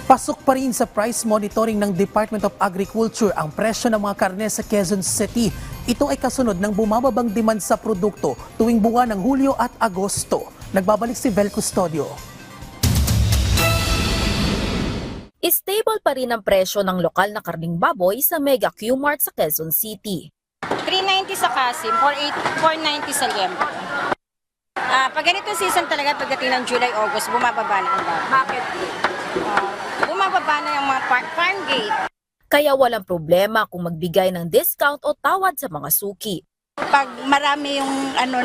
Pasok pa rin sa price monitoring ng Department of Agriculture ang presyo ng mga karne sa Quezon City. Ito ay kasunod ng bumababang demand sa produkto tuwing buwan ng Hulyo at Agosto. Nagbabalik si Vel Custodio. Stable pa rin ang presyo ng lokal na karning baboy sa Mega Q-Mart sa Quezon City. 390 sa Kasim, 490 sa Liempo. Pag ganito season talaga, pagdating ng July, August, bumababa na ang baboy. Bakit? Bumababa na yung mga farm gate. Kaya walang problema kung magbigay ng discount o tawad sa mga suki. Pag marami yung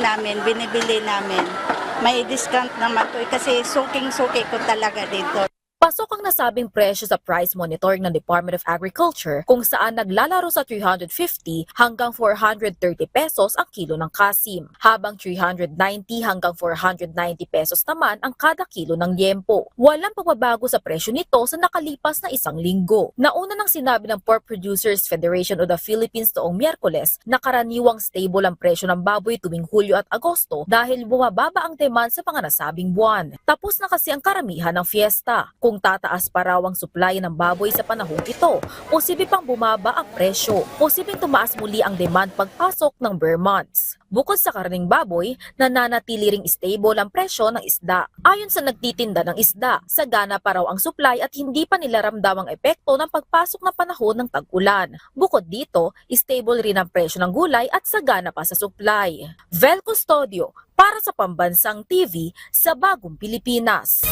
namin, binibili namin, may discount naman to kasi suking-suki ko talaga dito. Pasok ang nasabing presyo sa price monitoring ng Department of Agriculture kung saan naglalaro sa 350 hanggang 430 pesos ang kilo ng kasim, habang 390 hanggang 490 pesos naman ang kada kilo ng liempo. Walang pagbabago sa presyo nito sa nakalipas na isang linggo. Nauna nang sinabi ng Pork Producers Federation of the Philippines noong Miyerkules na karaniwang stable ang presyo ng baboy tuwing Hulyo at Agosto dahil bumababa ang demand sa mga nasabing buwan. Tapos na kasi ang karamihan ng fiesta. Kung tataas pa raw ang supply ng baboy sa panahong ito, posible pang bumaba ang presyo. Posibleng tumaas muli ang demand pagpasok ng bear months. Bukod sa karning baboy, nananatili ring stable ang presyo ng isda. Ayon sa nagtitinda ng isda, sagana pa raw ang supply at hindi pa nila ramdam ang epekto ng pagpasok ng panahon ng tag-ulan. Bukod dito, stable rin ang presyo ng gulay at sagana pa sa supply. Vel Custodio, para sa Pambansang TV sa Bagong Pilipinas.